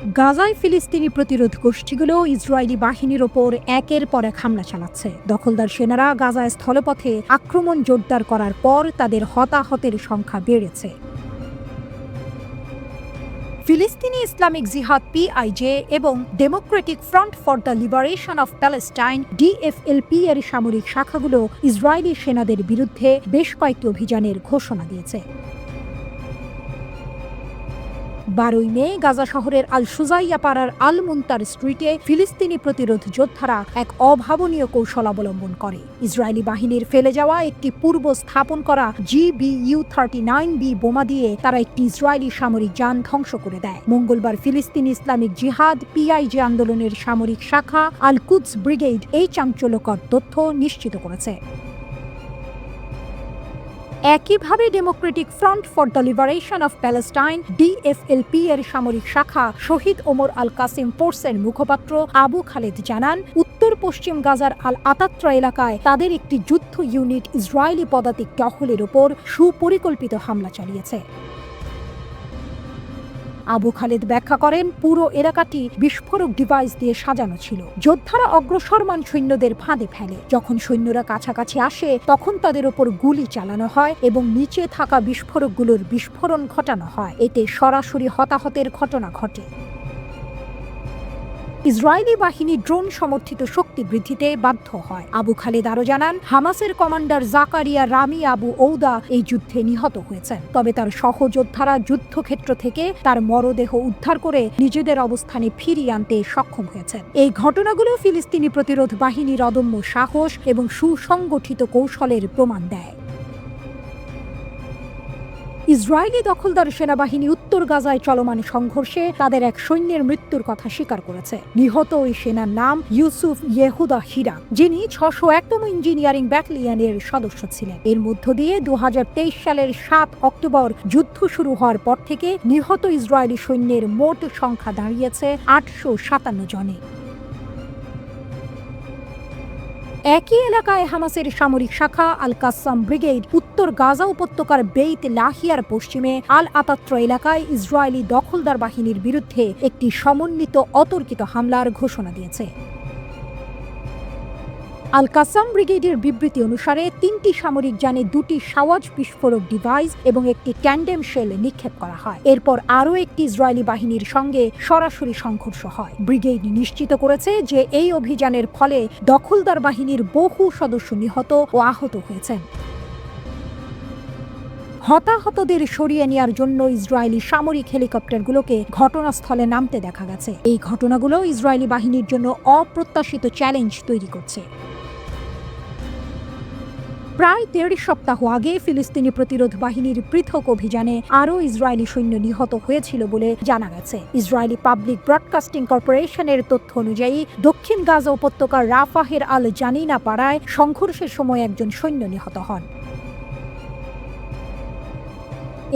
গাজায় ফিলিস্তিনি প্রতিরোধ গোষ্ঠীগুলো ইসরায়েলি বাহিনীর ওপর একের পর এক হামলা চালাচ্ছে। দখলদার সেনারা গাজায় স্থলপথে আক্রমণ জোরদার করার পর তাদের হতাহতের সংখ্যা বেড়েছে। ফিলিস্তিনি ইসলামিক জিহাদ পিআইজে এবং Democratic Front for the Liberation of Palestine DFLP এর সামরিক শাখাগুলো ইসরায়েলি সেনাদের বিরুদ্ধে বেশ কয়েকটি অভিযানের ঘোষণা দিয়েছে। 12 মে গাজা শহরের আল সুজাইয়া পাড়ার আল মুনতার স্ট্রিটে ফিলিস্তিনি প্রতিরোধ যোদ্ধারা এক অভাবনীয় কৌশল অবলম্বন করে। ইসরায়েলি বাহিনীর ফেলে যাওয়া একটি পূর্ব স্থাপন করা GBU-39B বোমা দিয়ে তারা একটি ইসরায়েলি সামরিক যান ধ্বংস করে দেয়। মঙ্গলবার ফিলিস্তিনি ইসলামিক জিহাদ পিআইজে আন্দোলনের সামরিক শাখা আল কুদস ব্রিগেড এই চাঞ্চল্যকর তথ্য নিশ্চিত করেছে। একইভাবে Democratic Front for the Liberation of Palestine DFLP এর সামরিক শাখা শহীদ ওমর আল কাসিম ফোর্সের মুখপাত্র আবু খালেদ জানান, উত্তর পশ্চিম গাজার আল আতাত্রা এলাকায় তাদের একটি যুদ্ধ ইউনিট ইসরায়েলি পদাতিক টহলের ওপর সুপরিকল্পিত হামলা চালিয়েছে। আবু খালেদ ব্যাখ্যা করেন, পুরো এলাকাটি বিস্ফোরক ডিভাইস দিয়ে সাজানো ছিল। যোদ্ধারা অগ্রসরমান সৈন্যদের ফাঁদে ফেলে। যখন সৈন্যরা কাছাকাছি আসে তখন তাদের ওপর গুলি চালানো হয় এবং নিচে থাকা বিস্ফোরকগুলোর বিস্ফোরণ ঘটানো হয়। এতে সরাসরি হতাহতের ঘটনা ঘটে। ইসরায়েলি বাহিনী ড্রোন সমর্থিত শক্তি বৃদ্ধিতে বাধ্য হয়। আবু খালেদ আরও জানান, হামাসের কমান্ডার জাকারিয়া রামি আবু ঔদা এই যুদ্ধে নিহত হয়েছেন। তবে তার সহযোদ্ধারা যুদ্ধক্ষেত্র থেকে তার মরদেহ উদ্ধার করে নিজেদের অবস্থানে ফিরিয়ে আনতে সক্ষম হয়েছেন। এই ঘটনাগুলো ফিলিস্তিনি প্রতিরোধ বাহিনীর অদম্য সাহস এবং সুসংগঠিত কৌশলের প্রমাণ দেয়। ইসরায়েলি দখলদার সেনাবাহিনী উত্তর গাজায় চলমান সংঘর্ষে তাদের এক সৈন্যের মৃত্যুর কথা স্বীকার করেছে। নিহত ওই সেনার নাম ইউসুফ ইয়েহুদা হিরা, যিনি 601তম ইঞ্জিনিয়ারিং ব্যাটালিয়নের সদস্য ছিলেন। এর মধ্য দিয়ে 2023 সালের 7 অক্টোবর যুদ্ধ শুরু হওয়ার পর থেকে নিহত ইসরায়েলি সৈন্যের মোট সংখ্যা দাঁড়িয়েছে 857 জনে। একই এলাকায় হামাসের সামরিক শাখা আল কাসাম ব্রিগেড উত্তর গাজা উপত্যকার বেইত লাহিয়ার পশ্চিমে আল আতাত্রা এলাকায় ইসরায়েলি দখলদার বাহিনীর বিরুদ্ধে একটি সমন্বিত অতর্কিত হামলার ঘোষণা দিয়েছে। আল কাসাম ব্রিগেডের বিবৃতি অনুসারে 3টি সামরিক যানে 2টি সাওয়াজ বিস্ফোরক ডিভাইস এবং একটি ট্যান্ডেম শেল নিক্ষেপ করা হয়। এরপর আরও একটি ইসরায়েলি বাহিনীর সঙ্গে সরাসরি সংঘর্ষ হয়। ব্রিগেড নিশ্চিত করেছে যে এই অভিযানের ফলে দখলদার বাহিনীর বহু সদস্য নিহত ও আহত হয়েছেন। হতাহতদের সরিয়ে নেওয়ার জন্য ইসরায়েলি সামরিক হেলিকপ্টারগুলোকে ঘটনাস্থলে নামতে দেখা গেছে। এই ঘটনাগুলো ইসরায়েলি বাহিনীর জন্য অপ্রত্যাশিত চ্যালেঞ্জ তৈরি করছে। প্রায় 1.5 সপ্তাহ আগে ফিলিস্তিনি প্রতিরোধ বাহিনীর পৃথক অভিযানে আরও ইসরায়েলি সৈন্য নিহত হয়েছিল বলে জানা গেছে। ইসরায়েলি পাবলিক ব্রডকাস্টিং কর্পোরেশনের তথ্য অনুযায়ী দক্ষিণ গাজা উপত্যকার রাফাহের আল জানিনা পাড়ায় সংঘর্ষের সময় একজন সৈন্য নিহত হন।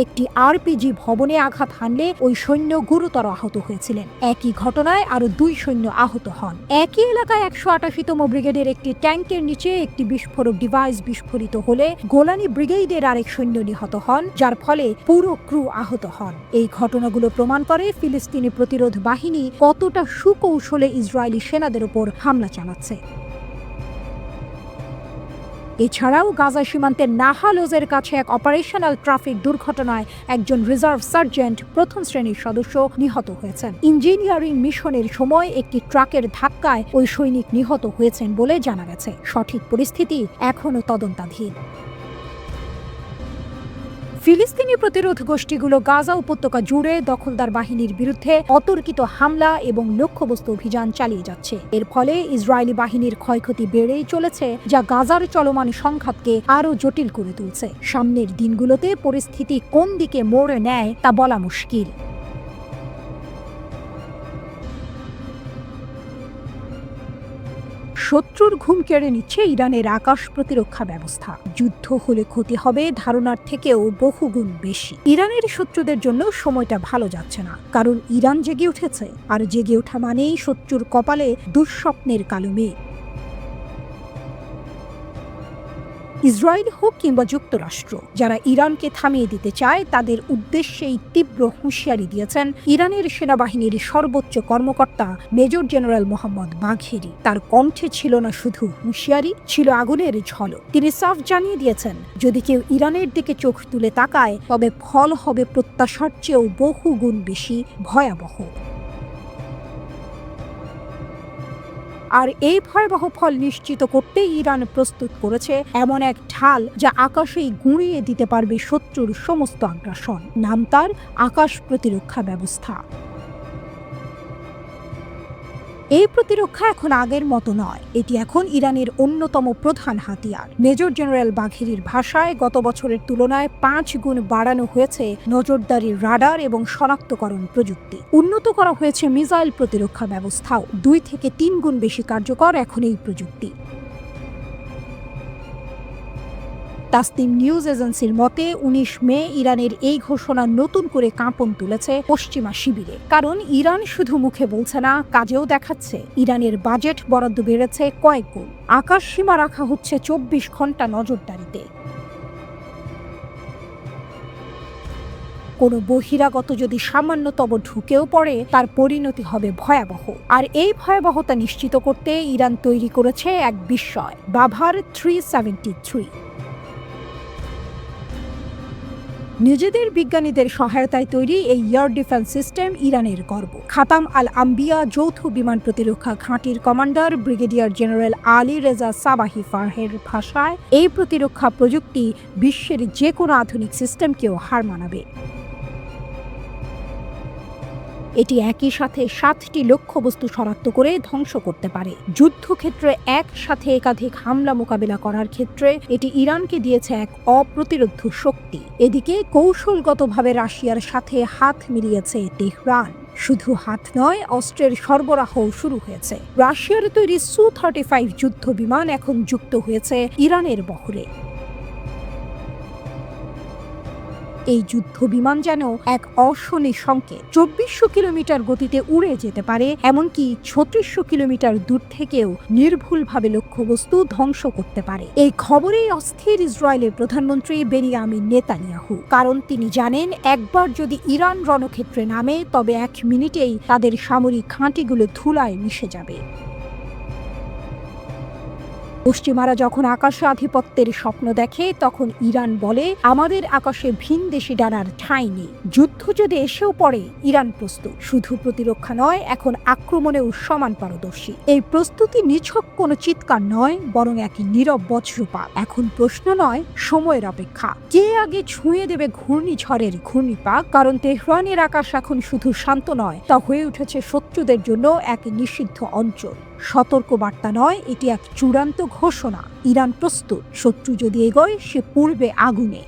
একটি আরপিজি ভবনে আঘাত হানলে ওই সৈন্য গুরুতর আহত হয়েছিলেন। একই ঘটনায় আরও 2 সৈন্য আহত হন। একই এলাকায় 188তম ব্রিগেডের একটি ট্যাঙ্কের নিচে একটি বিস্ফোরক ডিভাইস বিস্ফোরিত হলে গোলানি ব্রিগেডের আরেক সৈন্য নিহত হন, যার ফলে পুরো ক্রু আহত হন। এই ঘটনাগুলো প্রমাণ করে ফিলিস্তিনি প্রতিরোধ বাহিনী কতটা সুকৌশলে ইসরায়েলি সেনাদের উপর হামলা চালাচ্ছে। এছাড়াও গাজা সীমান্তের নাহালোজের কাছে এক অপারেশনাল ট্রাফিক দুর্ঘটনায় একজন রিজার্ভ সার্জেন্ট 1ম শ্রেণীর সদস্য নিহত হয়েছেন। ইঞ্জিনিয়ারিং মিশনের সময় একটি ট্রাকের ধাক্কায় ওই সৈনিক নিহত হয়েছেন বলে জানা গেছে। সঠিক পরিস্থিতি এখনও তদন্তাধীন। ফিলিস্তিনি প্রতিরোধ গোষ্ঠীগুলো গাজা উপত্যকা জুড়ে দখলদার বাহিনীর বিরুদ্ধে অতর্কিত হামলা এবং লক্ষ্যবস্তু অভিযান চালিয়ে যাচ্ছে। এর ফলে ইসরায়েলি বাহিনীর ক্ষয়ক্ষতি বেড়েই চলেছে, যা গাজার চলমান সংঘাতকে আরও জটিল করে তুলছে। সামনের দিনগুলোতে পরিস্থিতি কোন দিকে মোড় নেয় তা বলা মুশকিল। শত্রুর ঘুম কেড়ে নিচ্ছে ইরানের আকাশ প্রতিরক্ষা ব্যবস্থা। যুদ্ধ হলে ক্ষতি হবে ধারণার থেকেও বহুগুণ বেশি। ইরানের শত্রুদের জন্য সময়টা ভালো যাচ্ছে না, কারণ ইরান জেগে উঠেছে, আর জেগে ওঠা মানেই শত্রুর কপালে দুঃস্বপ্নের কালো মেঘ। ইসরায়েল হোক কিংবা যুক্তরাষ্ট্র, যারা ইরানকে থামিয়ে দিতে চায় তাদের উদ্দেশ্যেই তীব্র হুঁশিয়ারি দিয়েছেন ইরানের সেনাবাহিনীর সর্বোচ্চ কর্মকর্তা মেজর জেনারেল মোহাম্মদ বাঘেরি। তার কণ্ঠে ছিল না শুধু হুঁশিয়ারি, ছিল আগুনের ঝলক। তিনি সাফ জানিয়ে দিয়েছেন, যদি কেউ ইরানের দিকে চোখ তুলে তাকায় তবে ফল হবে প্রত্যাশার চেয়েও বহু গুণ বেশি ভয়াবহ। আর এই ভয়াবহ ফল নিশ্চিত করতে ইরান প্রস্তুত করেছে এমন এক ঢাল যা আকাশেই গুঁড়িয়ে দিতে পারবে শত্রুর সমস্ত আগ্রাসন। নাম তার আকাশ প্রতিরক্ষা ব্যবস্থা। এই প্রতিরক্ষা এখন আগের মতো নয়, এটি এখন ইরানের অন্যতম প্রধান হাতিয়ার। মেজর জেনারেল বাঘেরির ভাষায়, গত বছরের তুলনায় 5 গুণ বাড়ানো হয়েছে নজরদারির রাডার এবং শনাক্তকরণ প্রযুক্তি। উন্নত করা হয়েছে মিসাইল প্রতিরক্ষা ব্যবস্থাও। 2 থেকে 3 গুণ বেশি কার্যকর এখন এই প্রযুক্তি। তাসনিম নিউজ এজেন্সির মতে 19 মে ইরানের এই ঘোষণা নতুন করে কাঁপন তুলেছে পশ্চিমা শিবিরে। কারণ ইরান শুধু মুখে বলছে না, কাজেও দেখাচ্ছে। ইরানের বাজেট বরাদ্দ বেড়েছে কয়েক গুণ। আকাশ সীমা রাখা হচ্ছে 24 ঘন্টা নজরদারিতে। কোনো বহিরাগত যদি সামান্যতম ঢুকেও পড়ে, তার পরিণতি হবে ভয়াবহ। আর এই ভয়াবহতা নিশ্চিত করতে ইরান তৈরি করেছে এক বিস্ময়, বাভার 373। নিজেদের বিজ্ঞানীদের সহায়তায় তৈরি এই এয়ার ডিফেন্স সিস্টেম ইরানের গর্ব। খাতাম আল আম্বিয়া যৌথ বিমান প্রতিরক্ষা ঘাঁটির commander brigadier general Ali Reza Sabahi ফারহের ভাষায়, এই প্রতিরক্ষা প্রযুক্তি বিশ্বের যে কোনো আধুনিক সিস্টেমকেও হার মানাবে। এটি একই সাথে 7টি লক্ষ্যবস্তু শনাক্ত করে ধ্বংস করতে পারে। যুদ্ধক্ষেত্রে একসাথে একাধিক হামলা মোকাবিলা করার ক্ষেত্রে এটি ইরানকে দিয়েছে এক অপ্রতিরোধ্য শক্তি। এদিকে কৌশলগতভাবে রাশিয়ার সাথে হাত মিলিয়েছে তেহরান। শুধু হাত নয়, অস্ত্রের সরবরাহও শুরু হয়েছে। রাশিয়ার তৈরি সু-35 যুদ্ধ বিমান এখন যুক্ত হয়েছে ইরানের বহরে। এই যুদ্ধ বিমান যেন এক অশনি সংকেত। 2400 কিলোমিটার গতিতে উড়ে যেতে পারে, এমনকি 3600 কিলোমিটার দূর থেকেও নির্ভুলভাবে লক্ষ্যবস্তু ধ্বংস করতে পারে। এই খবরেই অস্থির ইসরায়েলের প্রধানমন্ত্রী বেনিয়ামিন নেতানিয়াহু। কারণ তিনি জানেন, একবার যদি ইরান রণক্ষেত্রে নামে তবে 1 মিনিটেই তাদের সামরিক ঘাঁটিগুলো ধুলায় মিশে যাবে। পশ্চিমারা যখন আকাশে আধিপত্যের স্বপ্ন দেখে, তখন ইরান বলে, আমাদের আকাশে ভিনদেশি ডানার ঠাঁই নেই। যুদ্ধ যদি এসেও পড়ে, ইরান প্রস্তুত। শুধু প্রতিরক্ষা নয়, এখন আক্রমণেও সমান পারদর্শী। এই প্রস্তুতি নিছক কোনো চিৎকার নয়, বরং এক নীরব বজ্রপাত। এখন প্রশ্ন নয়, সময়ের অপেক্ষা। কে আগে ছুঁয়ে দেবে ঘূর্ণিঝড়ের ঘূর্ণিপাক? কারণ তেহরানের আকাশ এখন শুধু শান্ত নয়, তা হয়ে উঠেছে শত্রুদের জন্য এক নিষিদ্ধ অঞ্চল। সতর্ক বার্তা নয়, এটি এক চূড়ান্ত ঘোষণা। ইরান প্রস্তুত। শত্রু যদি এগোয়, সে পূর্বে আগুনে।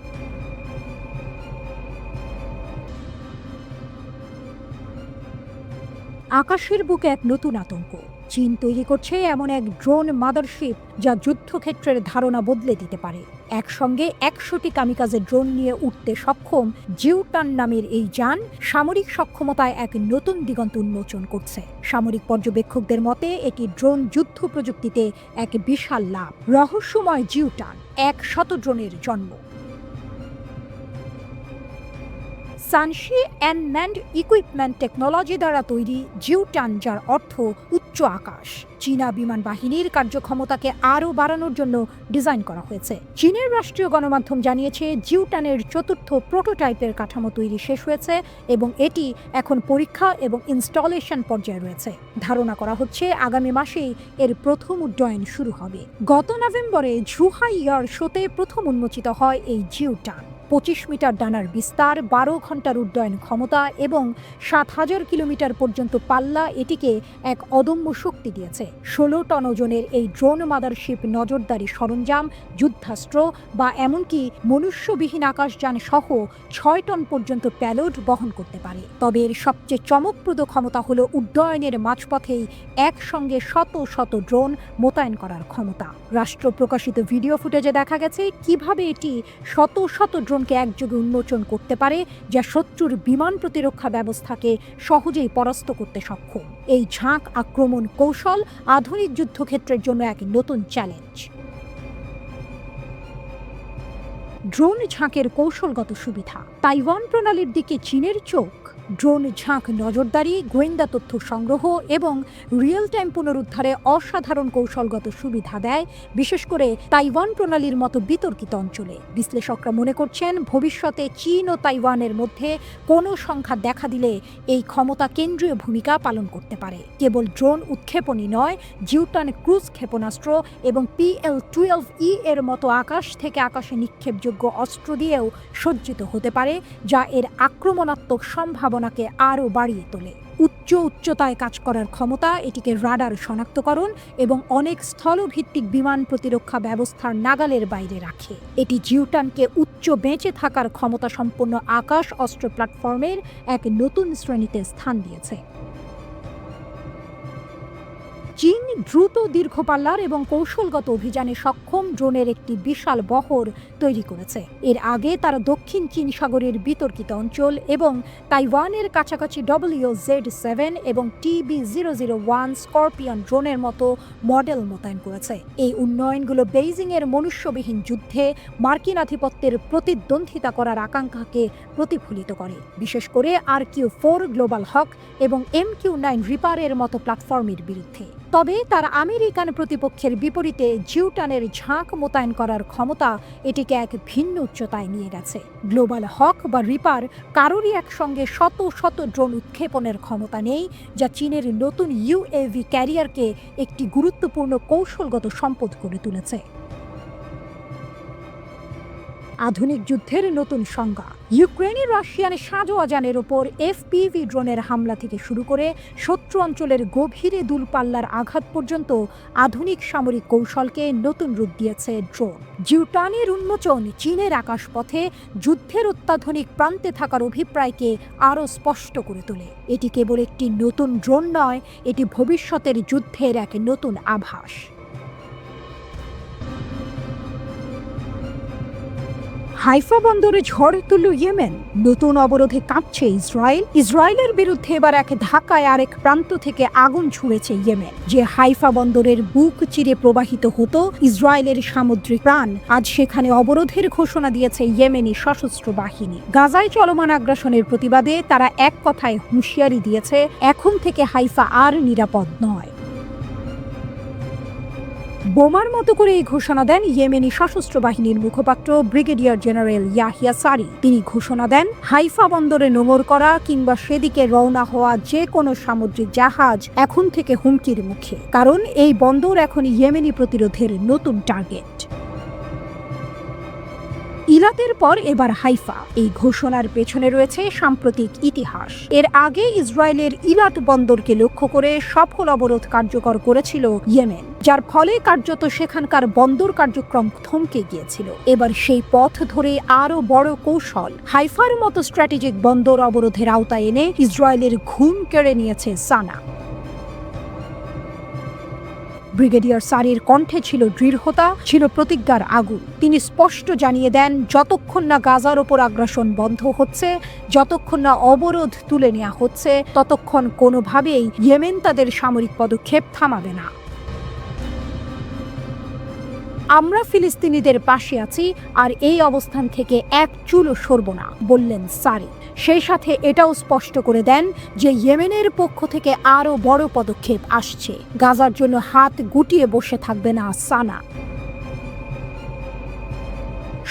আকাশের বুকে এক নতুন আতঙ্ক। চীন তৈরি করছে এমন এক ড্রোন মাদারশিপ যা যুদ্ধক্ষেত্রের ধারণা বদলে দিতে পারে। একসঙ্গে 100টি কামিকাজে ড্রোন নিয়ে উঠতে সক্ষম জিউটান নামের এই যান সামরিক সক্ষমতায় এক নতুন দিগন্ত উন্মোচন করছে। সামরিক পর্যবেক্ষকদের মতে এটি ড্রোন যুদ্ধ প্রযুক্তিতে এক বিশাল লাভ। রহস্যময় জিউটান, 100 ড্রোনের জন্ম। সানশি অ্যানম্যান্ড ইকুইপমেন্ট টেকনোলজি দ্বারা তৈরি জিউটান, যার অর্থ উচ্চ আকাশ, চীনা বিমান বাহিনীর কার্যক্ষমতাকে আরও বাড়ানোর জন্য ডিজাইন করা হয়েছে। চীনের রাষ্ট্রীয় গণমাধ্যম জানিয়েছে, জিউটানের 4র্থ প্রোটোটাইপের কাঠামো তৈরি শেষ হয়েছে এবং এটি এখন পরীক্ষা এবং ইনস্টলেশন পর্যায়ে রয়েছে। ধারণা করা হচ্ছে আগামী মাসেই এর প্রথম উড্ডয়ন শুরু হবে। গত নভেম্বরে ঝুহাই এয়ার শোতে প্রথম উন্মোচিত হয় এই জিউটান। 25 মিটার ডানার বিস্তার, 12 ঘন্টার উড্ডয়ন ক্ষমতা এবং 7000 কিলোমিটার পর্যন্ত পাল্লা এটিকে এক অদম্য শক্তি দিয়েছে। 16 টন ওজনের এই ড্রোন মাদারশিপ নজরদারি সরঞ্জাম, যুদ্ধাস্ত্র বা এমনকি মনুষ্যবিহীন আকাশযান সহ 6 টন পর্যন্ত প্যালোড বহন করতে পারে। তবে এর সবচেয়ে চমকপ্রদ ক্ষমতা হলো উড্ডয়নের মাঝপথেই একসঙ্গে শত শত ড্রোন মোতায়েন করার ক্ষমতা। রাষ্ট্র প্রকাশিত ভিডিও ফুটেজে দেখা গেছে কিভাবে এটি শত শত ড্রোনকে একযোগে উন্মোচন করতে পারে, যা শত্রুর বিমান প্রতিরক্ষা ব্যবস্থাকে সহজেই পরাস্ত করতে সক্ষম। এই ঝাঁক আক্রমণ কৌশল আধুনিক যুদ্ধক্ষেত্রের জন্য এক নতুন চ্যালেঞ্জ। ড্রোন ঝাঁকের কৌশলগত সুবিধা। তাইওয়ান প্রণালীর দিকে চীনের চোখ। ড্রোন ঝাঁক নজরদারি, গোয়েন্দা তথ্য সংগ্রহ এবং রিয়েল টাইম পুনরুদ্ধারে অসাধারণ কৌশলগত সুবিধা দেয়, বিশেষ করে তাইওয়ান প্রণালীর মতো বিতর্কিত অঞ্চলে। বিশ্লেষকরা মনে করছেন ভবিষ্যতে চীন ও তাইওয়ানের মধ্যে কোনো সংঘাত দেখা দিলে এই ক্ষমতা কেন্দ্রীয় ভূমিকা পালন করতে পারে। কেবল ড্রোন উৎক্ষেপণই নয়, জিউটান ক্রুজ ক্ষেপণাস্ত্র এবং PL-12E এর মতো আকাশ থেকে আকাশে নিক্ষেপযোগ্য অস্ত্র দিয়েও সজ্জিত হতে পারে, যা এর আক্রমণাত্মক সম্ভাবনাকে আরও বাড়িয়ে তোলে। উচ্চতায় কাজ করার ক্ষমতা এটিকে রাডার শনাক্তকরণ এবং অনেক স্থলভিত্তিক বিমান প্রতিরক্ষা ব্যবস্থার নাগালের বাইরে রাখে। এটি জিউটানকে উচ্চ বেঁচে থাকার ক্ষমতা সম্পন্ন আকাশ অস্ত্র প্ল্যাটফর্মের এক নতুন শ্রেণীতে স্থান দিয়েছে। চীন দ্রুত দীর্ঘপাল্লার এবং কৌশলগত অভিযানে সক্ষম ড্রোনের একটি বিশাল বহর তৈরি করেছে। এর আগে তারা দক্ষিণ চীন সাগরের বিতর্কিত অঞ্চল এবং তাইওয়ানের কাছাকাছি WZ-7 এবং TB-001 স্করপিয়ন ড্রোনের মতো মডেল মোতায়েন করেছে। এই উন্নয়নগুলো বেইজিংয়ের মনুষ্যবিহীন যুদ্ধে মার্কিন আধিপত্যের প্রতিদ্বন্দ্বিতা করার আকাঙ্ক্ষাকে প্রতিফলিত করে, বিশেষ করে RQ-4 গ্লোবাল হক এবং MQ-9 রিপারের মতো প্ল্যাটফর্মের বিরুদ্ধে। তবে তার আমেরিকান প্রতিপক্ষের বিপরীতে জিউটানের ঝাঁক মোতায়েন করার ক্ষমতা এটিকে এক ভিন্ন উচ্চতায় নিয়ে গেছে। গ্লোবাল হক বা রিপার কারোরই একসঙ্গে শত শত ড্রোন উৎক্ষেপণের ক্ষমতা নেই, যা চীনের নতুন UAV ক্যারিয়ারকে একটি গুরুত্বপূর্ণ কৌশলগত সম্পদ করে তুলেছে। আধুনিক যুদ্ধের নতুন সংজ্ঞা। ইউক্রেনের রাশিয়ান সাজোয়াজানের ওপর FPV ড্রোনের হামলা থেকে শুরু করে শত্রু অঞ্চলের গভীরে দূরপাল্লার আঘাত পর্যন্ত আধুনিক সামরিক কৌশলকে নতুন রূপ দিয়েছে ড্রোন। জিউটানের উন্মোচন চীনের আকাশপথে যুদ্ধের অত্যাধুনিক প্রান্তে থাকার অভিপ্রায়কে আরও স্পষ্ট করে তোলে। এটি কেবল একটি নতুন ড্রোন নয়, এটি ভবিষ্যতের যুদ্ধের এক নতুন আভাস। হাইফা বন্দরে ঝড় তুলল ইয়েমেন। নতুন অবরোধে কাঁপছে ইসরায়েল। ইসরায়েলের বিরুদ্ধে এবার এক ধাক্কায় আরেক প্রান্ত থেকে আগুন ছুঁড়েছে ইয়েমেন। যে হাইফা বন্দরের বুক চিরে প্রবাহিত হতো ইসরায়েলের সামুদ্রিক প্রাণ, আজ সেখানে অবরোধের ঘোষণা দিয়েছে ইয়েমেনি সশস্ত্র বাহিনী। গাজায় চলমান আগ্রাসনের প্রতিবাদে তারা এক কথায় হুঁশিয়ারি দিয়েছে, এখন থেকে হাইফা আর নিরাপদ নয়। বোমার মতো করে এই ঘোষণা দেন ইয়েমেনি সশস্ত্র বাহিনীর মুখপাত্র ব্রিগেডিয়ার জেনারেল ইয়াহিয়া সারি। তিনি ঘোষণা দেন, হাইফা বন্দরে নোঙর করা কিংবা সেদিকে রওনা হওয়া যে কোনো সামুদ্রিক জাহাজ এখন থেকে হুমকির মুখে, কারণ এই বন্দর এখন ইয়েমেনি প্রতিরোধের নতুন টার্গেট। ইলাতের পর এবার হাইফা। এই ঘোষণার পেছনে রয়েছে সাম্প্রতিক ইতিহাস। এর আগে ইসরায়েলের ইলাত বন্দরকে লক্ষ্য করে সফল অবরোধ কার্যকর করেছিল ইয়েমেন, যার ফলে কার্যত সেখানকার বন্দর কার্যক্রম থমকে গিয়েছিল। এবার সেই পথ ধরে আরও বড় কৌশল হাইফার মতো স্ট্র্যাটেজিক বন্দর অবরোধের আওতায় এনে ইসরায়েলের ঘুম কেড়ে নিয়েছে সানা। ব্রিগেডিয়ার সারির কণ্ঠে ছিল দৃঢ়তা, ছিল প্রতিজ্ঞার আগুন। তিনি স্পষ্ট জানিয়ে দেন, যতক্ষণ না গাজার ওপর আগ্রাসন বন্ধ হচ্ছে, যতক্ষণ না অবরোধ তুলে নেওয়া হচ্ছে, ততক্ষণ কোনোভাবেই ইয়েমেন তাদের সামরিক পদক্ষেপ থামাবে না। আমরা ফিলিস্তিনিদের পাশে আছি আর এই অবস্থান থেকে এক চুলও সরব না, বললেন সারি। সেই সাথে এটাও স্পষ্ট করে দেন যে ইয়েমেনের পক্ষ থেকে আরও বড় পদক্ষেপ আসছে। গাজার জন্য হাত গুটিয়ে বসে থাকবে না সানা।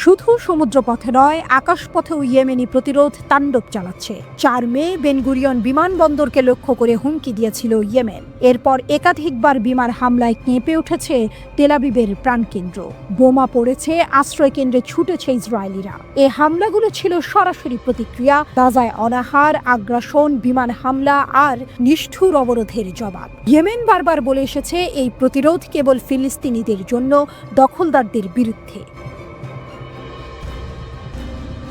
শুধু সমুদ্রপথে নয়, আকাশপথেও ইয়েমেনি প্রতিরোধ তাণ্ডব চালাচ্ছে। 4 মে বেনগুরিয়ন বিমানবন্দরকে লক্ষ্য করে হুমকি দিয়েছিল ইয়েমেন। এরপর একাধিকবার বিমান হামলায় কেঁপে উঠেছে তেলাবিবের প্রাণকেন্দ্র। বোমা পড়েছে, আশ্রয়কেন্দ্রে ছুটেছে ইসরায়েলিরা। এই হামলাগুলো ছিল সরাসরি প্রতিক্রিয়া, গাজায় অনাহার, আগ্রাসন, বিমান হামলা আর নিষ্ঠুর অবরোধের জবাব। ইয়েমেন বারবার বলে এসেছে এই প্রতিরোধ কেবল ফিলিস্তিনিদের জন্য, দখলদারদের বিরুদ্ধে।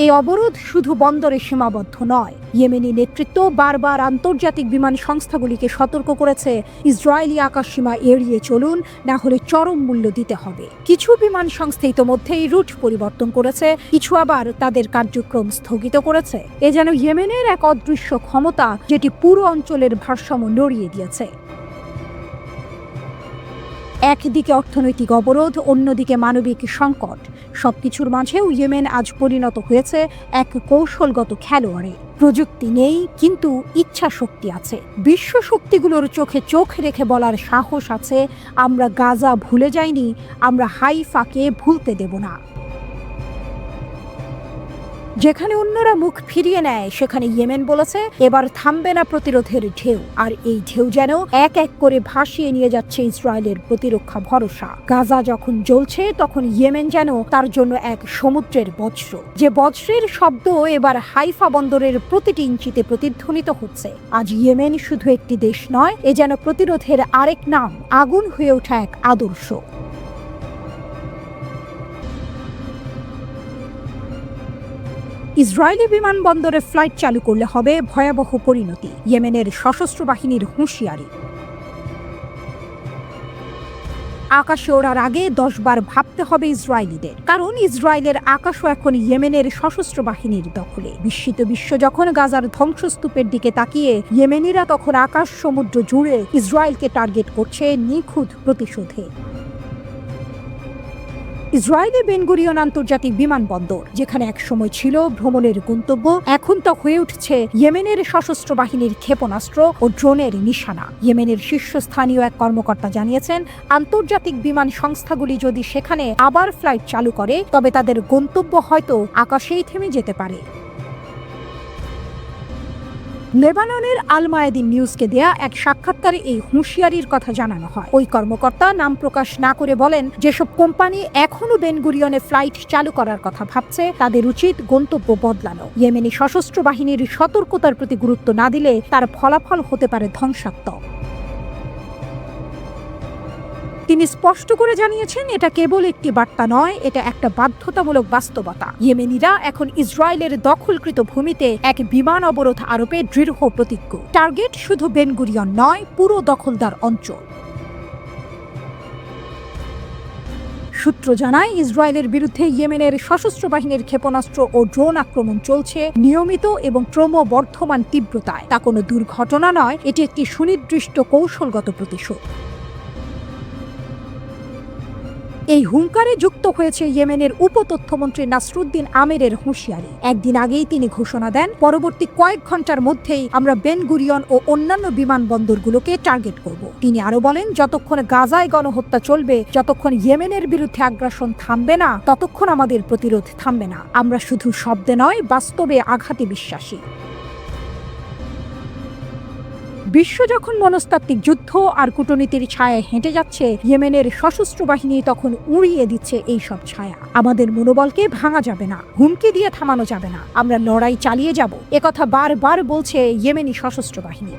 এই অবরোধ শুধু বন্দরে সীমাবদ্ধ নয়। ইয়েমেনি নেতৃত্ব বারবার আন্তর্জাতিক বিমান সংস্থাগুলিকে সতর্ক করেছে, ইসরায়েলি আকাশসীমা এড়িয়ে চলুন, না হলে চরম মূল্য দিতে হবে। কিছু বিমান সংস্থা ইতোমধ্যেই রুট পরিবর্তন করেছে, কিছু আবার তাদের কার্যক্রম স্থগিত করেছে। এ যেন ইয়েমেনের এক অদৃশ্য ক্ষমতা, যেটি পুরো অঞ্চলের ভারসাম্য নড়িয়ে দিয়েছে। একদিকে অর্থনৈতিক অবরোধ, অন্যদিকে মানবিক সংকট। সবকিছুর মাঝেও ইয়েমেন আজ পরিণত হয়েছে এক কৌশলগত খেলোয়াড়ে। প্রযুক্তি নেই, কিন্তু ইচ্ছা শক্তি আছে। বিশ্ব শক্তিগুলোর চোখে চোখ রেখে বলার সাহস আছে, আমরা গাজা ভুলে যাইনি, আমরা হাইফাকে ভুলতে দেব না। যেখানে অন্যরা মুখ ফিরিয়ে নেয়, সেখানে ইয়েমেন বলেছে এবার থামবে না প্রতিরোধের ঢেউ। আর এই ঢেউ যেন এক এক করে ভাসিয়ে নিয়ে যাচ্ছে ইসরায়েলের প্রতিরক্ষা ভরসা। গাজা যখন জ্বলছে, তখন ইয়েমেন যেন তার জন্য এক সমুদ্রের বজ্র, যে বজ্রের শব্দ এবার হাইফা বন্দরের প্রতিটি ইঞ্চিতে প্রতিধ্বনিত হচ্ছে। আজ ইয়েমেন শুধু একটি দেশ নয়, এ যেন প্রতিরোধের আরেক নাম, আগুন হয়ে ওঠা এক আদর্শ। ইসরায়েলি বিমানবন্দরে ফ্লাইট চালু করলে হবে ভয়াবহ পরিণতি, ইয়েমেনের সশস্ত্র বাহিনীর হুঁশিয়ারি। আকাশে ওড়ার আগে 10 বার ভাবতে হবে ইসরায়েলিদের, কারণ ইসরায়েলের আকাশও এখন ইয়েমেনের সশস্ত্র বাহিনীর দখলে। বিস্মিত বিশ্ব যখন গাজার ধ্বংসস্তূপের দিকে তাকিয়ে, ইয়েমেনিরা তখন আকাশ সমুদ্র জুড়ে ইসরায়েলকে টার্গেট করছে নিখুঁত প্রতিশোধে। ইসরায়েলি বেন গুরিয়ন আন্তর্জাতিক বিমানবন্দর, যেখানে একসময় ছিল ভ্রমণের গন্তব্য, এখন তা হয়ে উঠছে ইয়েমেনের সশস্ত্র বাহিনীর ক্ষেপণাস্ত্র ও ড্রোনের নিশানা। ইয়েমেনের শীর্ষস্থানীয় এক কর্মকর্তা জানিয়েছেন, আন্তর্জাতিক বিমান সংস্থাগুলি যদি সেখানে আবার ফ্লাইট চালু করে, তবে তাদের গন্তব্য হয়তো আকাশেই থেমে যেতে পারে। লেবাননের আল মায়াদিন নিউজকে দেয়া এক সাক্ষাৎকারে এই হুঁশিয়ারির কথা জানানো হয়। ওই কর্মকর্তা নাম প্রকাশ না করে বলেন, যেসব কোম্পানি এখনো বেন গুরিয়নে ফ্লাইট চালু করার কথা ভাবছে, তাদের উচিত গন্তব্য বদলানো। ইয়েমেনি সশস্ত্র বাহিনীর সতর্কতার প্রতি গুরুত্ব না দিলে তার ফলাফল হতে পারে ধ্বংসাত্মক। তিনি স্পষ্ট করে জানিয়েছেন, এটা কেবল একটি বার্তা নয়, এটা একটা বাধ্যতামূলক বাস্তবতা। ইয়েমেনিরা এখন ইসরায়েলের দখলকৃত ভূমিতে এক বিমান অবরোধ আরোপে দৃঢ় প্রতিজ্ঞ। টার্গেট শুধু বেন গুরিয়ন নয়, পুরো দখলদার অঞ্চল। সূত্র জানায়, ইসরায়েলের বিরুদ্ধে ইয়েমেনের সশস্ত্র বাহিনীর ক্ষেপণাস্ত্র ও ড্রোন আক্রমণ চলছে নিয়মিত এবং ক্রমবর্ধমান তীব্রতায়। তা কোনো দুর্ঘটনা নয়, এটি একটি সুনির্দিষ্ট কৌশলগত প্রতিশোধ। এই হুঙ্কারে যুক্ত হয়েছে ইয়েমেনের উপতথ্যমন্ত্রী নাসরুদ্দিন আমিরের হুঁশিয়ারি। একদিন আগেই তিনি ঘোষণা দেন, পরবর্তী কয়েক ঘন্টার মধ্যেই আমরা বেন গুরিয়ন ও অন্যান্য বিমানবন্দরগুলোকে টার্গেট করব। তিনি আরো বলেন, যতক্ষণ গাজায় গণহত্যা চলবে, যতক্ষণ ইয়েমেনের বিরুদ্ধে আগ্রাসন থামবে না, ততক্ষণ আমাদের প্রতিরোধ থামবে না। আমরা শুধু শব্দে নয়, বাস্তবে আঘাতে বিশ্বাসী। বিশ্ব যখন মনস্তাত্ত্বিক যুদ্ধ আর কূটনীতির ছায়ায় হেঁটে যাচ্ছে, ইয়েমেনের সশস্ত্র বাহিনী তখন উড়িয়ে দিচ্ছে এই সব ছায়া। আমাদের মনোবলকে ভাঙা যাবে না, হুমকি দিয়ে থামানো যাবে না, আমরা লড়াই চালিয়ে যাব, একথা বারবার বলছে ইয়েমেনি সশস্ত্র বাহিনী।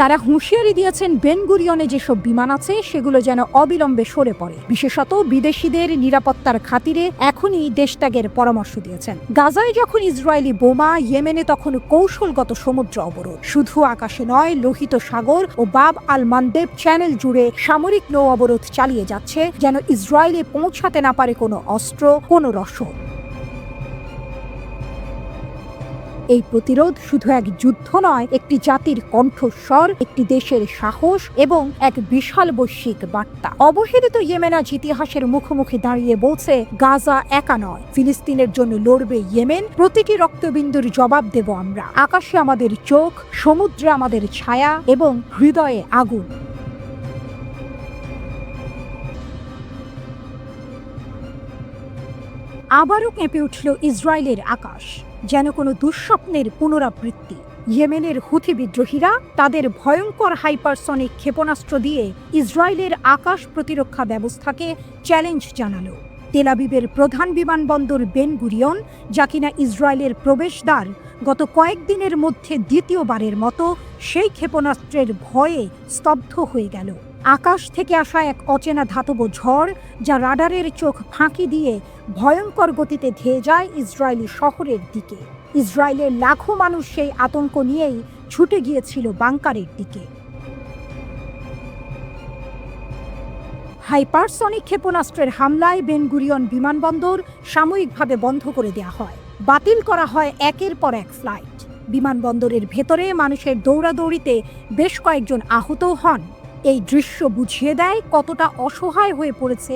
তারা হুঁশিয়ারি দিয়েছেন, বেন গুরিয়নে যেসব বিমান আছে সেগুলো যেন অবিলম্বে সরে পড়ে। বিশেষত বিদেশিদের নিরাপত্তার খাতিরে এখনই দেশত্যাগের পরামর্শ দিয়েছেন। গাজায় যখন ইসরায়েলি বোমা, ইয়েমেনে তখন কৌশলগত সমুদ্র অবরোধ। শুধু আকাশে নয়, লোহিত সাগর ও বাব আল মানদেব চ্যানেল জুড়ে সামরিক নৌ অবরোধ চালিয়ে যাচ্ছে, যেন ইসরায়েলে পৌঁছাতে না পারে কোনো অস্ত্র, কোনো রসদ। এই প্রতিরোধ শুধু এক যুদ্ধ নয়, একটি জাতির কণ্ঠস্বর, একটি দেশের সাহস এবং এক বিশাল বৈশ্বিক বার্তা। অবহেলিত ইয়েমেন আজ ইতিহাসের মুখোমুখি দাঁড়িয়ে বলছে, গাজা একা নয়, ফিলিস্তিনের জন্য লড়বে ইয়েমেন, প্রতিটি রক্তবিন্দুর জবাব দেব আমরা। আকাশে আমাদের চোখ, সমুদ্রে আমাদের ছায়া এবং হৃদয়ে আগুন। আবারও কেঁপে উঠল ইসরায়েলের আকাশ, যেন কোনো দুঃস্বপ্নের পুনরাবৃত্তি। ইয়েমেনের হুথি বিদ্রোহীরা তাদের ভয়ঙ্কর হাইপারসনিক ক্ষেপণাস্ত্র দিয়ে ইসরায়েলের আকাশ প্রতিরক্ষা ব্যবস্থাকে চ্যালেঞ্জ জানালো। তেল আবিবের প্রধান বিমানবন্দর বেন গুরিয়ন, যা কিনা ইসরায়েলের প্রবেশদ্বার, গত কয়েকদিনের মধ্যে দ্বিতীয়বারের মতো সেই ক্ষেপণাস্ত্রের ভয়ে স্তব্ধ হয়ে গেল। আকাশ থেকে আসা এক অচেনা ধাতব ঝড়, যা রাডারের চোখ ফাঁকি দিয়ে ভয়ঙ্কর গতিতে ধেয়ে যায় ইসরায়েলি শহরের দিকে। ইসরায়েলের লাখো মানুষ সেই আতঙ্ক নিয়েই ছুটে গিয়েছিল বাংকারের দিকে। হাইপারসনিক ক্ষেপণাস্ত্রের হামলায় বেন গুরিয়ন বিমানবন্দর সাময়িকভাবে বন্ধ করে দেওয়া হয়। বাতিল করা হয় একের পর এক ফ্লাইট। বিমানবন্দরের ভেতরে মানুষের দৌড়াদৌড়িতে বেশ কয়েকজন আহতও হন। এই দৃশ্য বুঝিয়ে দেয় কতটা অসহায় হয়ে পড়েছে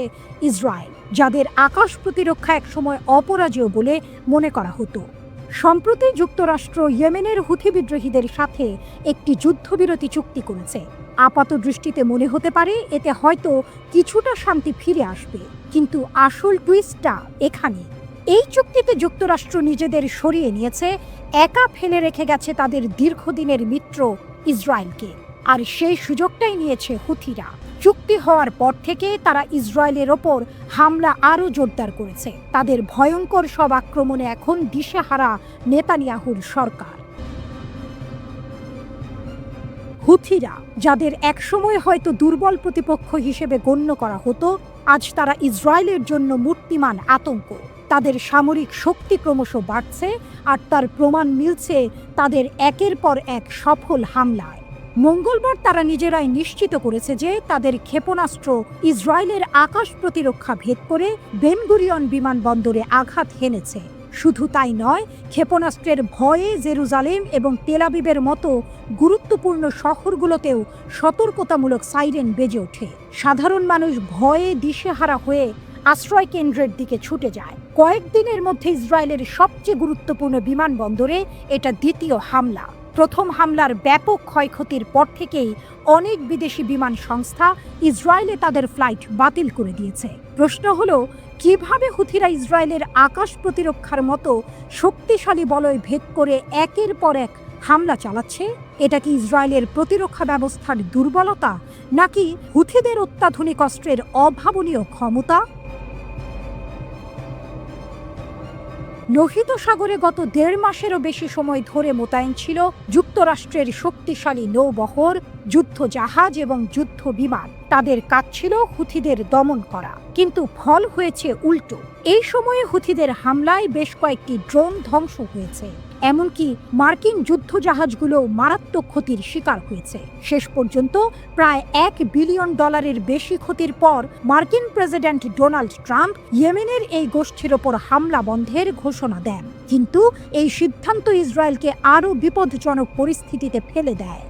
ইসরায়েল, যাদের আকাশ প্রতিরক্ষা একসময় অপরাজেয় বলে মনে করা হতো। সম্প্রতি যুক্তরাষ্ট্র ইয়েমেনের হুথি বিদ্রোহীদের সাথে একটি যুদ্ধবিরতি চুক্তি করেছে। আপাত দৃষ্টিতে মনে হতে পারে এতে হয়তো কিছুটা শান্তি ফিরে আসবে, কিন্তু আসল টুইস্টটা এখানে। এই চুক্তিতে যুক্তরাষ্ট্র নিজেদের সরিয়ে নিয়েছে, একা ফেলে রেখে গেছে তাদের দীর্ঘদিনের মিত্র ইসরায়েলকে, আর সেই সুযোগটাই নিয়েছে হুথিরা। চুক্তি হওয়ার পর থেকে তারা ইসরায়েলের ওপর হামলা আরও জোরদার করেছে। তাদের ভয়ঙ্কর সব আক্রমণে এখন দিশেহারা নেতানিয়াহুর সরকার। হুথিরা, যাদের একসময় হয়তো দুর্বল প্রতিপক্ষ হিসেবে গণ্য করা হতো, আজ তারা ইসরায়েলের জন্য মূর্তিমান আতঙ্ক। তাদের সামরিক শক্তি ক্রমশ বাড়ছে, আর তার প্রমাণ মিলছে তাদের একের পর এক সফল হামলায়। মঙ্গলবার তারা নিজেরাই নিশ্চিত করেছে যে তাদের ক্ষেপণাস্ত্র ইসরায়েলের আকাশ প্রতিরক্ষা ভেদ করে বেন গুরিয়ন বিমানবন্দরে আঘাত হেনেছে। শুধু তাই নয়, ক্ষেপণাস্ত্রের ভয়ে জেরুজালেম এবং তেল আবিবের মতো গুরুত্বপূর্ণ শহরগুলোতেও সতর্কতামূলক সাইরেন বেজে ওঠে। সাধারণ মানুষ ভয়ে দিশেহারা হয়ে আশ্রয় কেন্দ্রের দিকে ছুটে যায়। কয়েকদিনের মধ্যে ইসরায়েলের সবচেয়ে গুরুত্বপূর্ণ বিমানবন্দরে এটা দ্বিতীয় হামলা। প্রথম হামলার ব্যাপক ক্ষয়ক্ষতির পর থেকেই অনেক বিদেশি বিমান সংস্থা ইসরায়েলে তাদের ফ্লাইট বাতিল করে দিয়েছে। প্রশ্ন হলো, কিভাবে হুথিরা ইসরায়েলের আকাশ প্রতিরক্ষার মতো শক্তিশালী বলয় ভেদ করে একের পর এক হামলা চালাচ্ছে? এটা কি ইসরায়েলের প্রতিরক্ষা ব্যবস্থার দুর্বলতা, নাকি হুথিদের অত্যাধুনিক অস্ত্রের অভাবনীয় ক্ষমতা? লোহিত সাগরে গত 1.5 মাসেরও বেশি সময় ধরে মোতায়েন ছিল যুক্তরাষ্ট্রের শক্তিশালী নৌবহর, যুদ্ধ জাহাজ এবং যুদ্ধ বিমান। তাদের কাজ ছিল হুথিদের দমন করা, কিন্তু ফল হয়েছে উল্টো। এই সময়ে হুথিদের হামলায় বেশ কয়েকটি ড্রোন ধ্বংস হয়েছে, এমনকি মার্কিন যুদ্ধ জাহাজগুলো মারাত্মক ক্ষতির শিকার হয়েছে। শেষ পর্যন্ত প্রায় $1 বিলিয়ন বেশি ক্ষতির পর মার্কিন প্রেসিডেন্ট ডোনাল্ড ট্রাম্প ইয়েমেনের এই গোষ্ঠীর ওপর হামলা বন্ধের ঘোষণা দেন। কিন্তু এই সিদ্ধান্ত ইসরায়েলকে আরও বিপজ্জনক পরিস্থিতিতে ফেলে দেয়।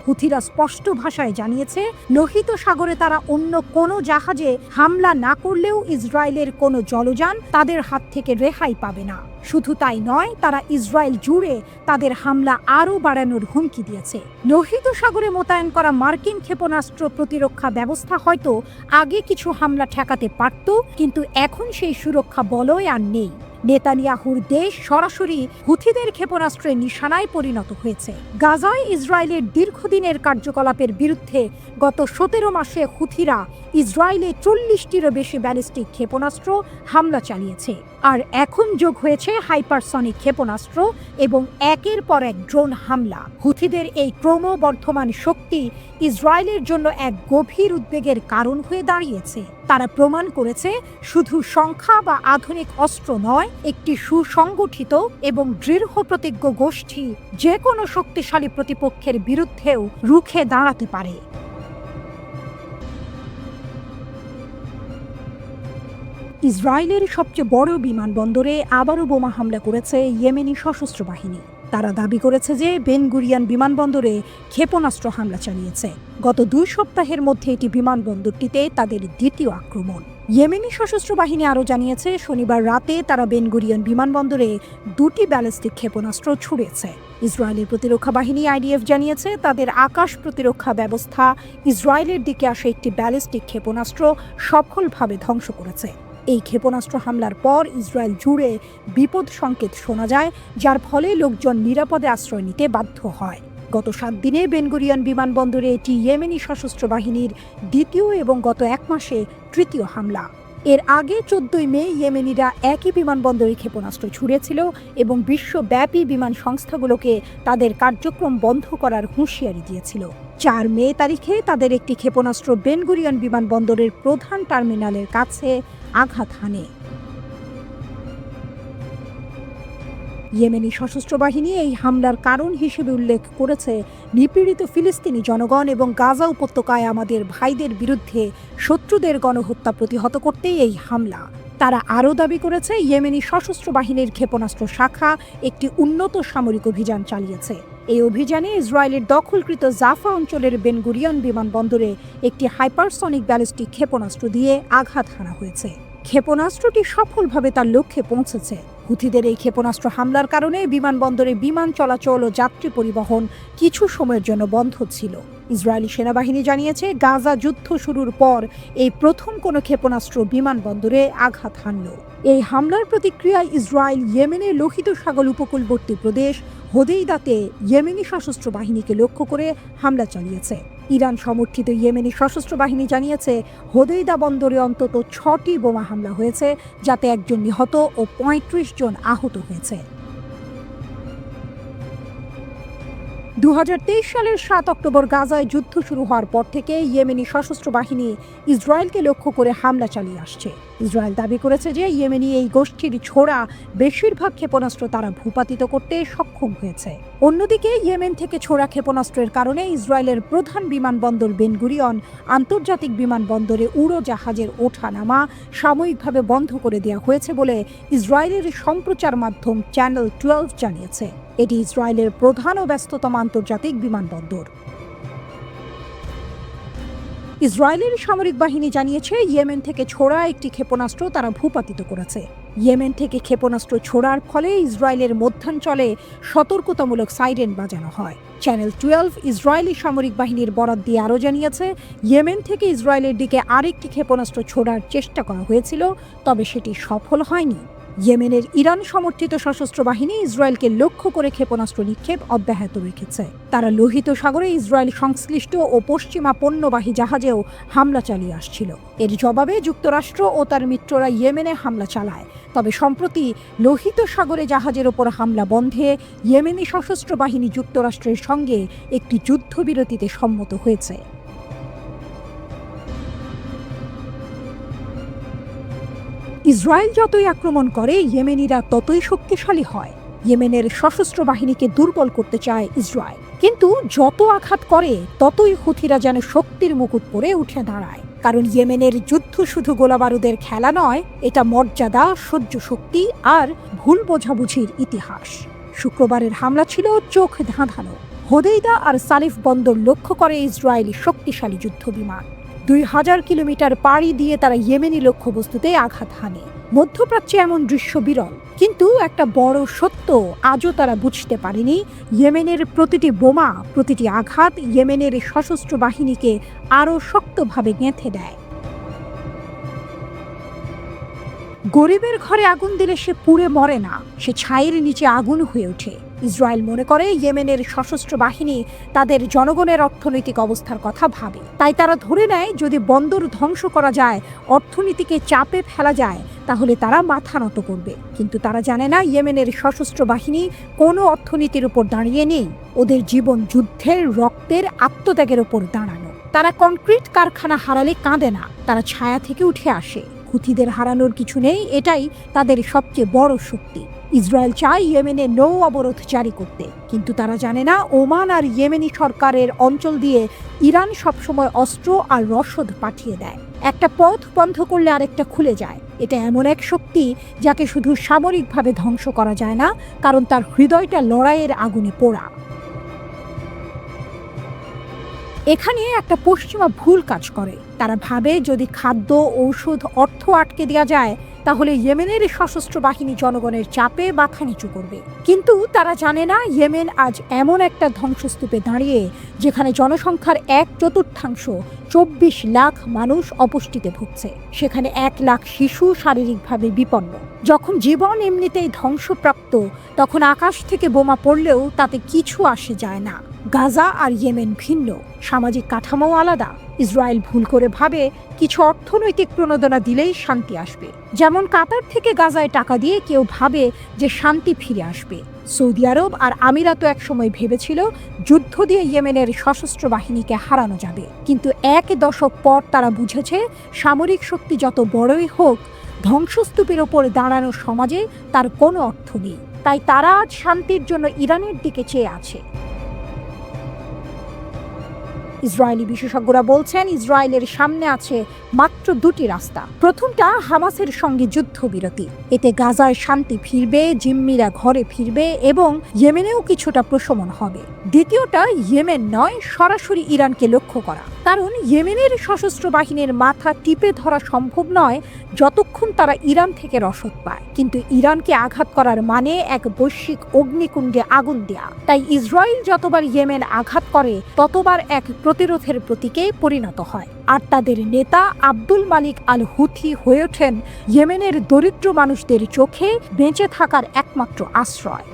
হুথিরা স্পষ্ট ভাষায় জানিয়েছে, লোহিত সাগরে তারা অন্য কোনো জাহাজে হামলা না করলেও ইসরায়েলের কোনো জলযান তাদের হাত থেকে রেহাই পাবে না। শুধু তাই নয়, তারা ইসরায়েল জুড়ে তাদের হামলা আরও বাড়ানোর হুমকি দিয়েছে। লোহিত সাগরে মোতায়েন করা মার্কিন ক্ষেপণাস্ত্র প্রতিরক্ষা ব্যবস্থা হয়তো আগে কিছু হামলা ঠেকাতে পারত, কিন্তু এখন সেই সুরক্ষা বলয় আর নেই। নেতানিয়াহুর দেশ সরাসরি হুথিদের ক্ষেপণাস্ত্রের নিশানায় পরিণত হয়েছে। গাজায় ইসরায়েলের দীর্ঘদিনের কার্যকলাপের বিরুদ্ধে গত 17 মাসে হুথিরা ইসরায়েলে 40টিরও বেশি ব্যালিস্টিক ক্ষেপণাস্ত্র হামলা চালিয়েছে, আর এখন যোগ হয়েছে হাইপারসনিক ক্ষেপণাস্ত্র এবং একের পর এক ড্রোন হামলা। হুথিদের এই ক্রমবর্ধমান শক্তি ইসরায়েলের জন্য এক গভীর উদ্বেগের কারণ হয়ে দাঁড়িয়েছে। তারা প্রমাণ করেছে শুধু সংখ্যা বা আধুনিক অস্ত্র নয়, একটি সুসংগঠিত এবং দৃঢ় প্রতিজ্ঞ গোষ্ঠী যে কোনো শক্তিশালী প্রতিপক্ষের বিরুদ্ধেও রুখে দাঁড়াতে পারে। ইসরায়েলের সবচেয়ে বড় বিমানবন্দরে আবারও বোমা হামলা করেছে ইয়েমেনি সশস্ত্র বাহিনী। তারা দাবি করেছে যে বেন গুরিয়ন বিমানবন্দরে ক্ষেপণাস্ত্র হামলা চালিয়েছে। গত 2 সপ্তাহের মধ্যে এটি বিমানবন্দরটিতে তাদের দ্বিতীয় আক্রমণ। ইয়েমেনি সশস্ত্র বাহিনী আরও জানিয়েছে, শনিবার রাতে তারা বেন গুরিয়ন বিমানবন্দরে 2টি ব্যালিস্টিক ক্ষেপণাস্ত্র ছুড়েছে। ইসরায়েলের প্রতিরক্ষা বাহিনী IDF জানিয়েছে তাদের আকাশ প্রতিরক্ষা ব্যবস্থা ইসরায়েলের দিকে আসা একটি ব্যালিস্টিক ক্ষেপণাস্ত্র সফলভাবে ধ্বংস করেছে। এই ক্ষেপণাস্ত্র হামলার পর ইসরায়েল জুড়ে বিপদ সংকেত শোনা যায়, যার ফলে লোকজন নিরাপদে আশ্রয় নিতে বাধ্য হয়। গত 7 দিনে বেন গুরিয়ন বিমানবন্দরে এটি ইয়েমেনি সশস্ত্র বাহিনীর দ্বিতীয় এবং গত 1 মাসে তৃতীয় হামলা। এর আগে 14 মে ইয়েমেনিরা একই বিমানবন্দরে ক্ষেপণাস্ত্র ছুড়েছিল এবং বিশ্বব্যাপী বিমান সংস্থাগুলোকে তাদের কার্যক্রম বন্ধ করার হুঁশিয়ারি দিয়েছিল। 4 মে তারিখে তাদের একটি ক্ষেপণাস্ত্র বেন গুরিয়ন বিমানবন্দরের প্রধান টার্মিনালের কাছে আঘাত হানে। ইয়েমেনি সশস্ত্র বাহিনী এই হামলার কারণ হিসেবে উল্লেখ করেছে, নিপীড়িত ফিলিস্তিনি জনগণ এবং গাজা উপত্যকায় আমাদের ভাইদের বিরুদ্ধে শত্রুদের গণহত্যা প্রতিহত করতেই এই হামলা। তারা আরও দাবি করেছে ইয়েমেনি সশস্ত্র বাহিনীর ক্ষেপণাস্ত্র শাখা একটি উন্নত সামরিক অভিযান চালিয়েছে। এই অভিযানে ইসরায়েলের দখলকৃত জাফা অঞ্চলের বেন গুরিয়ন বিমানবন্দরে একটি হাইপারসনিক ব্যালিস্টিক ক্ষেপণাস্ত্র দিয়ে আঘাত হানা হয়েছে। ক্ষেপণাস্ত্রটি সফলভাবে তার লক্ষ্যে পৌঁছেছে। হুথিদের এই ক্ষেপণাস্ত্র হামলার কারণে বিমানবন্দরে বিমান চলাচল ও যাত্রী পরিবহন কিছু সময়ের জন্য বন্ধ ছিল। ইসরায়েলি সেনাবাহিনী জানিয়েছে, গাজা যুদ্ধ শুরুর পর এই প্রথম কোনো ক্ষেপণাস্ত্র বিমানবন্দরে আঘাত হানল। এই হামলার প্রতিক্রিয়ায় ইসরায়েল ইয়েমেনের লোহিত সাগর উপকূলবর্তী প্রদেশ হোদেইদাতে ইয়েমেনি সশস্ত্র বাহিনীকে লক্ষ্য করে হামলা চালিয়েছে। ইরান সমর্থিত ইয়েমেনি সশস্ত্র বাহিনী জানিয়েছে, হোদেইদা বন্দরে অন্তত 6টি বোমা হামলা হয়েছে, যাতে একজন নিহত ও 35 জন আহত হয়েছে। 2023 সালের 7 অক্টোবর গাজায় যুদ্ধ শুরু হওয়ার পর থেকে ইয়েমেনি সশস্ত্র বাহিনী ইসরায়েলকে লক্ষ্য করে হামলা চালিয়ে আসছে। ইসরায়েল দাবি করেছে যে ইয়েমেনি এই গোষ্ঠীর ছোড়া বেশিরভাগ ক্ষেপণাস্ত্র তারা ভূপাতিত করতে সক্ষম হয়েছে। অন্যদিকে ইয়েমেন থেকে ছোড়া ক্ষেপণাস্ত্রের কারণে ইসরায়েলের প্রধান বিমানবন্দর বেন গুরিয়ন আন্তর্জাতিক বিমানবন্দরে উড়োজাহাজের ওঠানামা সাময়িকভাবে বন্ধ করে দেওয়া হয়েছে বলে ইসরায়েলের সম্প্রচার মাধ্যম চ্যানেল 12 জানিয়েছে। এটি ইসরায়েলের প্রধান ও ব্যস্ততম আন্তর্জাতিক বিমানবন্দর। ইসরায়েলের সামরিক বাহিনী জানিয়েছে, ইয়েমেন থেকে ছোড়া একটি ক্ষেপণাস্ত্র তারা ভূপাতিত করেছে। ইয়েমেন থেকে ক্ষেপণাস্ত্র ছোড়ার ফলে ইসরায়েলের মধ্যাঞ্চলে সতর্কতামূলক সাইরেন বাজানো হয়। চ্যানেল 12 ইসরায়েলি সামরিক বাহিনীর বরাত দিয়ে আরও জানিয়েছে, ইয়েমেন থেকে ইসরায়েলের দিকে আরেকটি ক্ষেপণাস্ত্র ছোড়ার চেষ্টা করা হয়েছিল, তবে সেটি সফল হয়নি। ইয়েমেনের ইরান সমর্থিত সশস্ত্র বাহিনী ইসরায়েলকে লক্ষ্য করে ক্ষেপণাস্ত্র নিক্ষেপ অব্যাহত রেখেছে। তারা লোহিত সাগরে ইসরায়েল সংশ্লিষ্ট ও পশ্চিমা পণ্যবাহী জাহাজেও হামলা চালিয়ে আসছিল। এর জবাবে যুক্তরাষ্ট্র ও তার মিত্ররা ইয়েমেনে হামলা চালায়। তবে সম্প্রতি লোহিত সাগরে জাহাজের ওপর হামলা বন্ধে ইয়েমেনি সশস্ত্র বাহিনী যুক্তরাষ্ট্রের সঙ্গে একটি যুদ্ধবিরতিতে সম্মত হয়েছে। ইসরায়েল যতই আক্রমণ করে ইয়েমেনিরা ততই শক্তিশালী হয়। ইয়েমেনের সশস্ত্র বাহিনীকে দুর্বল করতে চায় ইসরায়েল, কিন্তু যত আঘাত করে ততই হুথিরা যেন শক্তির মুকুট পরে উঠে দাঁড়ায়। কারণ ইয়েমেনের যুদ্ধ শুধু গোলাবারুদের খেলা নয়, এটা মর্যাদা, সহ্য শক্তি আর ভুল বোঝাবুঝির ইতিহাস। শুক্রবারের হামলা ছিল চোখ ধাঁধানো। হোদেইদা আর সালিফ বন্দর লক্ষ্য করে ইসরায়েলি শক্তিশালী যুদ্ধবিমান। 2000 কিলোমিটার পাড়ি দিয়ে তারা ইয়েমেনি লক্ষ্যবস্তুতে আঘাত হানে। মধ্যপ্রাচ্যে এমন দৃশ্য বিরল, কিন্তু একটা বড় সত্য আজও তারা বুঝতে পারেনি। ইয়েমেনের প্রতিটি বোমা, প্রতিটি আঘাত ইয়েমেনের সশস্ত্র বাহিনীকে আরও শক্তভাবে গেঁথে দেয়। গরিবের ঘরে আগুন দিলে সে পুড়ে মরে না, সে ছাইয়ের নিচে আগুন হয়ে ওঠে। ইসরায়েল মনে করে ইয়েমেনের সশস্ত্র বাহিনী তাদের জনগণের অর্থনৈতিক অবস্থার কথা ভাবে। তাই তারা ধরে নেয়, যদি বন্দর ধ্বংস করা যায়, অর্থনীতিকে চাপে ফেলা যায়, তাহলে তারা মাথা নত করবে। কিন্তু তারা জানে না, ইয়েমেনের সশস্ত্র বাহিনী কোনো অর্থনীতির উপর দাঁড়িয়ে নেই। ওদের জীবন যুদ্ধের, রক্তের, আত্মত্যাগের উপর দাঁড়ানো। তারা কংক্রিট কারখানা হারালে কাঁদে না, তারা ছায়া থেকে উঠে আসে। হুথিদের হারানোর কিছু নেই, এটাই তাদের সবচেয়ে বড় শক্তি। ইসরায়েল চায় ইয়েমেনে নৌ অবরোধ জারি করতে, কিন্তু তারা জানে না, ওমান আর ইয়েমেনি সরকারের অঞ্চল দিয়ে ইরান সবসময় অস্ত্র আর রসদ পাঠিয়ে দেয়। একটা পথ বন্ধ করলে আরেকটা খুলে যায়। এটা এমন এক শক্তি যাকে শুধু সামরিকভাবে ধ্বংস করা যায় না, কারণ তার হৃদয়টা লড়াইয়ের আগুনে পোড়া। এখানে একটা পশ্চিমা ভুল কাজ করে। তারা ভাবে, যদি খাদ্য, ঔষধ, অর্থ আটকে দেওয়া যায়, তাহলে ইয়েমেনের সশস্ত্র বাহিনী জনগণের চাপে মাথা নিচু করবে। কিন্তু তারা জানে না, ইয়েমেন আজ এমন একটা ধ্বংসস্তূপে দাঁড়িয়ে, যেখানে জনসংখ্যার 1/4 24 লাখ মানুষ অপুষ্টিতে ভুগছে। সেখানে 1 লাখ শিশু শারীরিকভাবে বিপন্ন। যখন জীবন এমনিতেই ধ্বংসপ্রাপ্ত, তখন আকাশ থেকে বোমা পড়লেও তাতে কিছু আসে যায় না। গাজা আর ইয়েমেন ভিন্ন, সামাজিক কাঠামো আলাদা। ইসরায়েল ভুল করে ভাবে, কিছু অর্থনৈতিক প্রণোদনা দিলেই শান্তি আসবে। যেমন কাতার থেকে গাজায় টাকা দিয়ে কেউ ভাবে যে শান্তি ফিরে আসবে। সৌদি আরব আর আমিরাতও একসময় ভেবেছিল, যুদ্ধ দিয়ে ইয়েমেনের সশস্ত্র বাহিনীকে হারানো যাবে। কিন্তু 1 দশক পর তারা বুঝেছে, সামরিক শক্তি যত বড়ই হোক, ধ্বংসস্তূপের ওপর দাঁড়ানো সমাজে তার কোনো অর্থ নেই। তাই তারা আজ শান্তির জন্য ইরানের দিকে চেয়ে আছে। ইসরায়েলি বিশেষজ্ঞরা বলছেন ইসরায়েলের সামনে আছে মাত্র দুটি রাস্তা। প্রথমটা হামাসের সঙ্গে যুদ্ধবিরতি, এতে গাজায় শান্তি ফিরবে, জিম্মিরা ঘরে ফিরবে এবং ইয়েমেনেও কিছুটা প্রশমন হবে। দ্বিতীয়টা ইয়েমেন নয়, সরাসরি ইরানকে লক্ষ্য করা, কারণ ইয়েমেনের সশস্ত্র বাহিনীর মাথা টিপে ধরা সম্ভব নয় যতক্ষণ তারা ইরান থেকে রসদ পায়। কিন্তু ইরানকে আঘাত করার মানে এক বৈশ্বিক অগ্নিকুণ্ডে আগুন দেয়া। তাই ইসরায়েল যতবার ইয়েমেন আঘাত করে ততবার এক প্রতিরোধের প্রতীকে পরিণত হয়। আর তাদের নেতা আব্দুল মালিক আল হুথি হয়ে ওঠেন ইয়েমেনের দরিদ্র মানুষদের চোখে বেঁচে থাকার একমাত্র আশ্রয়।